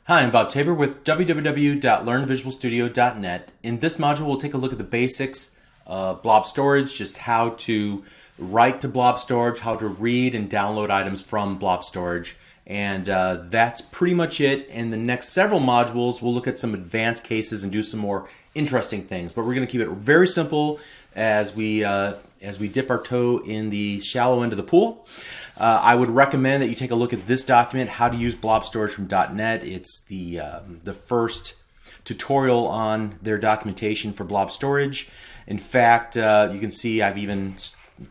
Hi, I'm Bob Tabor with www.learnvisualstudio.net. In this module, we'll take a look at the basics of Blob storage, just how to write to Blob storage, how to read and download items from Blob storage, and that's pretty much it. In the next several modules, we'll look at some advanced cases and do some more interesting things, but we're going to keep it very simple as we dip our toe in the shallow end of the pool. I would recommend that you take a look at this document, How to Use Blob Storage from .NET. It's the first tutorial on their documentation for Blob Storage. In fact, you can see I've even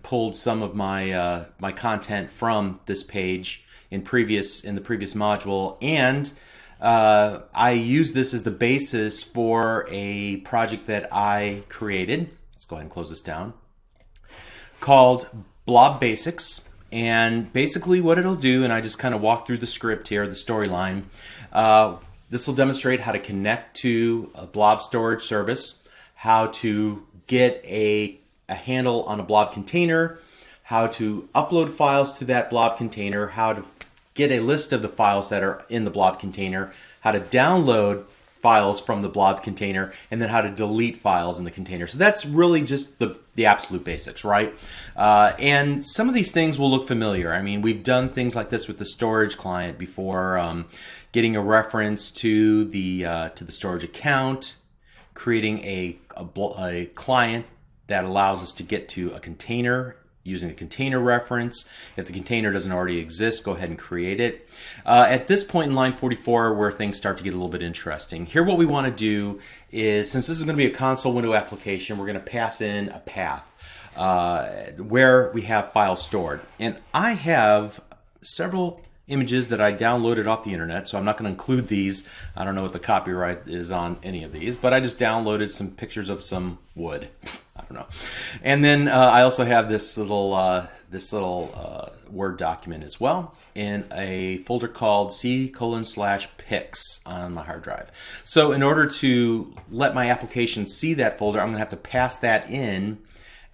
pulled some of my my content from this page in the previous module, and I use this as the basis for a project that I created. Let's go ahead and close this down. Called Blob Basics. And basically what it'll do, and I just kind of walk through the script here, the storyline, this will demonstrate how to connect to a Blob storage service, how to get a handle on a Blob container, how to upload files to that Blob container, how to get a list of the files that are in the Blob container, how to download files from the Blob container, and then how to delete files in the container. So that's really just the absolute basics, right? And some of these things will look familiar. I mean, we've done things like this with the storage client before, getting a reference to the storage account, creating a client that allows us to get to a container using a container reference. If the container doesn't already exist, go ahead and create it. At this point in line 44, where things start to get a little bit interesting, here what we want to do is, since this is going to be a console window application, we're going to pass in a path where we have files stored. And I have several images that I downloaded off the internet, so I'm not going to include these. I don't know what the copyright is on any of these, but I just downloaded some pictures of some wood. I don't know. And then I also have this little Word document as well in a folder called C:/pics on my hard drive. So in order to let my application see that folder, I'm going to have to pass that in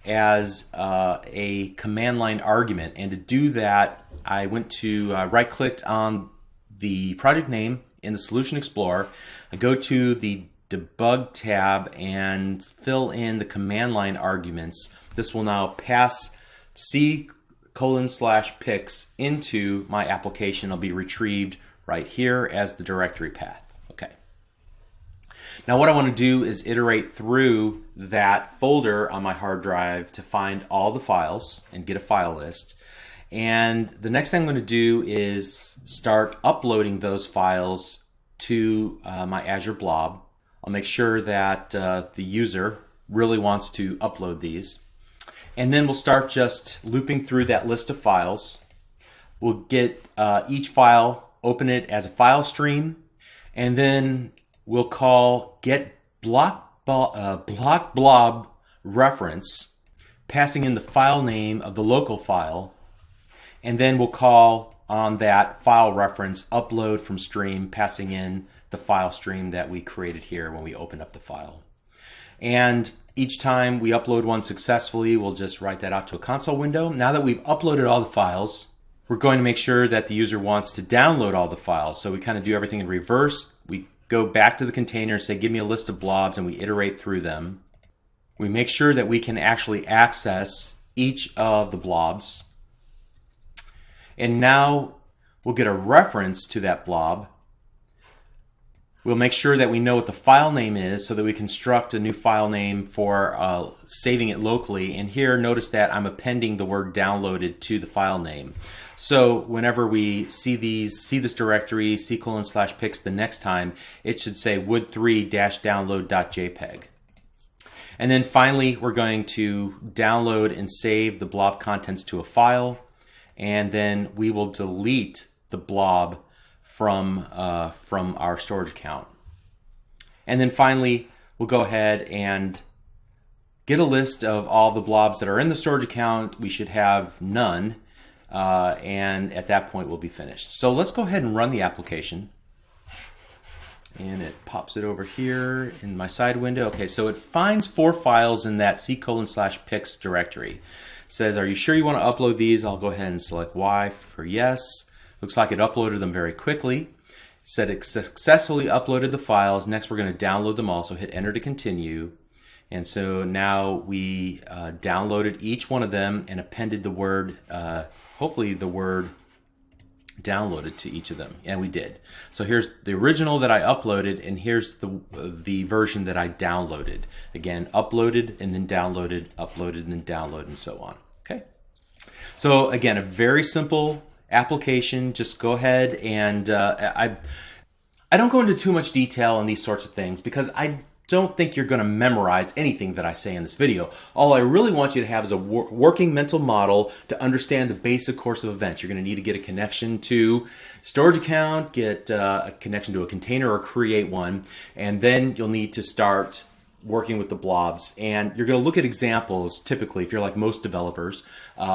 as a command line argument. And to do that, I went to right-clicked on the project name in the Solution Explorer. I go to the Debug tab and fill in the command line arguments. This will now pass C:/pics into my application. It'll be retrieved right here as the directory path. Okay. Now what I want to do is iterate through that folder on my hard drive to find all the files and get a file list. And the next thing I'm going to do is start uploading those files to my Azure Blob. I'll make sure that the user really wants to upload these. And then we'll start just looping through that list of files. We'll get each file, open it as a file stream, and then we'll call get block blob reference, passing in the file name of the local file, and then we'll call on that file reference upload from stream, passing in the file stream that we created here when we open up the file. And each time we upload one successfully, we'll just write that out to a console window. Now that we've uploaded all the files, we're going to make sure that the user wants to download all the files. So we kind of do everything in reverse. We go back to the container and say, give me a list of blobs, and we iterate through them. We make sure that we can actually access each of the blobs. And now we'll get a reference to that blob. We'll make sure that we know what the file name is so that we construct a new file name for saving it locally. And here, notice that I'm appending the word downloaded to the file name. So whenever we see this directory, C:/pics the next time, it should say wood3-download.jpg. And then finally, we're going to download and save the blob contents to a file. And then we will delete the blob from our storage account. And then finally, we'll go ahead and get a list of all the blobs that are in the storage account. We should have none, and at that point we'll be finished. So let's go ahead and run the application. And it pops it over here in my side window. Okay, so it finds 4 files in that C:/pics directory. Says, are you sure you want to upload these? I'll go ahead and select Y for yes. Looks like it uploaded them very quickly. said it successfully uploaded the files. Next, we're going to download them all. So hit enter to continue. And so now we downloaded each one of them and appended the word, hopefully the word downloaded to each of them, and we did. So here's the original that I uploaded, and here's the version that I downloaded. Again, uploaded and then downloaded, uploaded and then downloaded, and so on. Okay. So again, a very simple application. Just go ahead and I don't go into too much detail on these sorts of things because I don't think you're going to memorize anything that I say in this video. All I really want you to have is a working mental model to understand the basic course of events. You're going to need to get a connection to storage account, get a connection to a container or create one, and then you'll need to start working with the blobs. And you're going to look at examples typically, if you're like most developers,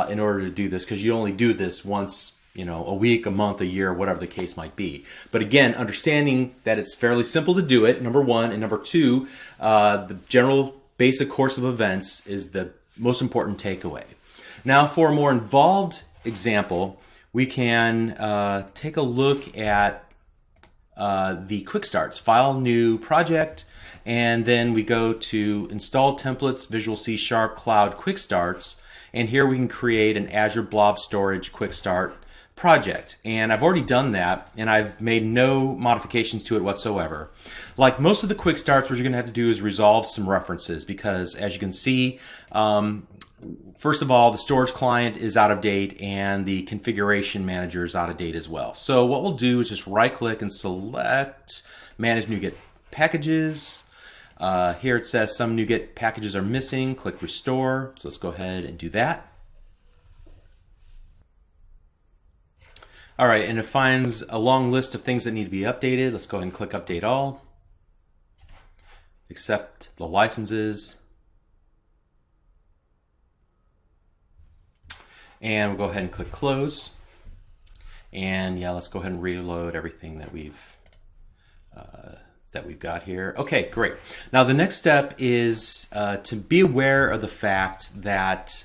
in order to do this, because you only do this once, you know, a week, a month, a year, whatever the case might be. But again, understanding that it's fairly simple to do it, number one, and number two, the general basic course of events is the most important takeaway. Now, for a more involved example, we can take a look at the quick starts, file, new project, and then we go to install templates, Visual C# Cloud quick starts, and here we can create an Azure Blob Storage quick start project. And I've already done that, and I've made no modifications to it whatsoever. Like most of the quick starts, what you're going to have to do is resolve some references, because as you can see, first of all, the storage client is out of date and the configuration manager is out of date as well. So what we'll do is just right click and select manage NuGet packages. Here it says some NuGet packages are missing. Click restore. So let's go ahead and do that. All right, and it finds a long list of things that need to be updated. Let's go ahead and click Update All. Accept the licenses. And we'll go ahead and click Close. And yeah, let's go ahead and reload everything that we've got here. Okay, great. Now the next step is to be aware of the fact that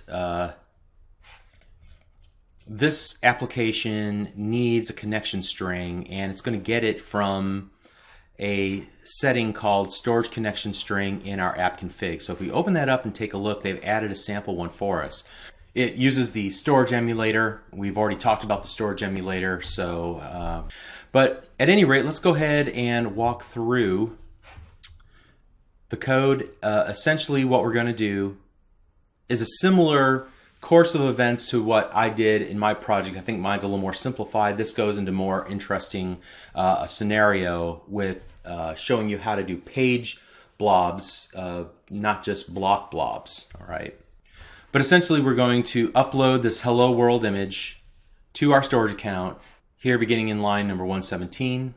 this application needs a connection string, and it's going to get it from a setting called storage connection string in our app config. So if we open that up and take a look, they've added a sample one for us. It uses the storage emulator. We've already talked about the storage emulator. So, but at any rate, let's go ahead and walk through the code. Essentially, what we're going to do is a similar course of events to what I did in my project. I think mine's a little more simplified. This goes into more interesting a scenario with showing you how to do page blobs, not just block blobs. All right. But essentially, we're going to upload this hello world image to our storage account here, beginning in line number 117.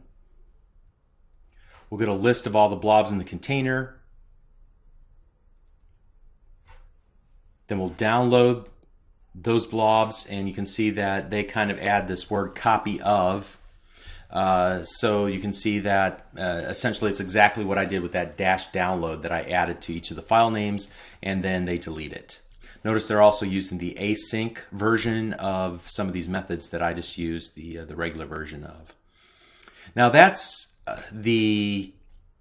We'll get a list of all the blobs in the container. Then we'll download those blobs, and you can see that they kind of add this word copy of. So you can see that essentially it's exactly what I did with that dash download that I added to each of the file names, and then they delete it. Notice they're also using the async version of some of these methods that I just used the regular version of. Now that's the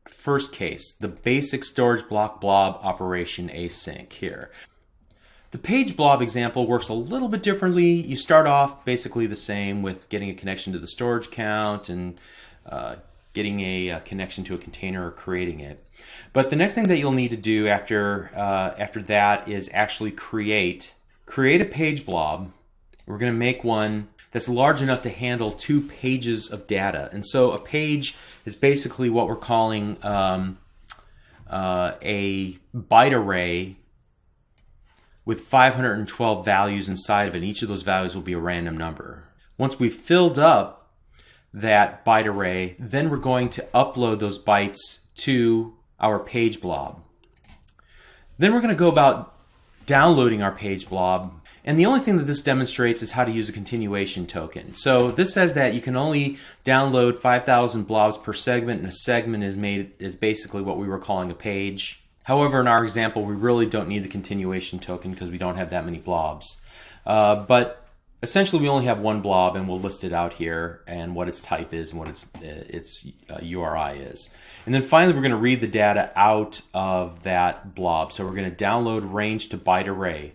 first case, the basic storage block blob operation async here. The page blob example works a little bit differently. You start off basically the same with getting a connection to the storage account and getting a connection to a container or creating it. But the next thing that you'll need to do after that is actually create a page blob. We're going to make one that's large enough to handle 2 pages of data. And so a page is basically what we're calling a byte array with 512 values inside of it. Each of those values will be a random number. Once we've filled up that byte array, then we're going to upload those bytes to our page blob. Then we're going to go about downloading our page blob. And the only thing that this demonstrates is how to use a continuation token. So this says that you can only download 5,000 blobs per segment, and a segment is basically what we were calling a page. However, in our example, we really don't need the continuation token because we don't have that many blobs. But Essentially, we only have one blob, and we'll list it out here and what its type is and what its URI is. And then finally, we're going to read the data out of that blob. So we're going to download range to byte array.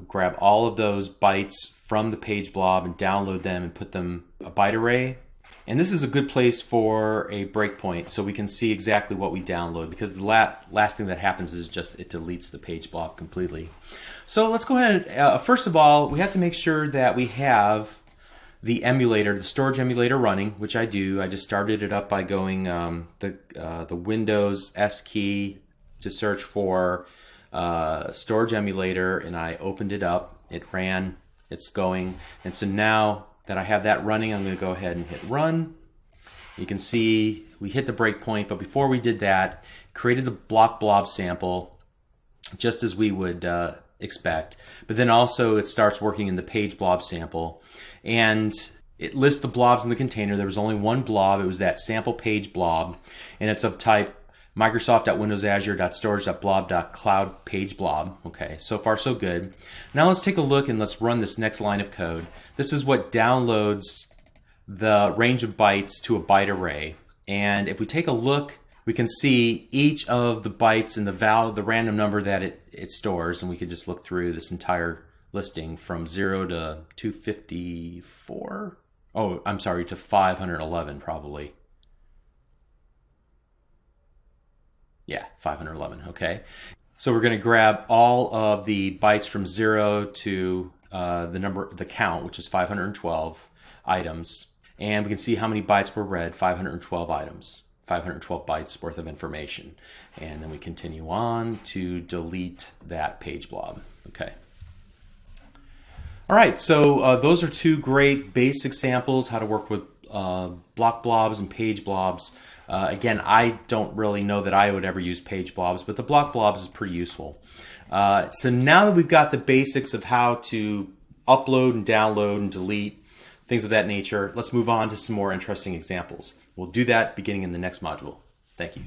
Grab all of those bytes from the page blob and download them and put them a byte array. And this is a good place for a breakpoint so we can see exactly what we download, because the last thing that happens is just it deletes the page blob completely. So let's go ahead. First of all, we have to make sure that we have the emulator, the storage emulator running, which I do. I just started it up by going the Windows S key to search for storage emulator, and I opened it up. It ran, it's going, and so now that I have that running, I'm going to go ahead and hit run. You can see we hit the breakpoint, but before we did that, created the blob sample just as we would expect. But then also it starts working in the page blob sample, and it lists the blobs in the container. There was only one blob. It was that sample page blob, and it's of type Microsoft.windowsazure.storage.blob.cloud page blob. Okay, so far so good. Now let's take a look and let's run this next line of code. This is what downloads the range of bytes to a byte array. And if we take a look, we can see each of the bytes and the random number that it stores, and we could just look through this entire listing from 0 to 254. Oh, I'm sorry, to 511 probably. Yeah, 511, okay. So we're gonna grab all of the bytes from 0 to the count, which is 512 items. And we can see how many bytes were read, 512 items, 512 bytes worth of information. And then we continue on to delete that page blob, okay. All right, so those are two great basic samples, how to work with block blobs and page blobs. Again, I don't really know that I would ever use page blobs, but the block blobs is pretty useful. So now that we've got the basics of how to upload and download and delete, things of that nature, let's move on to some more interesting examples. We'll do that beginning in the next module. Thank you.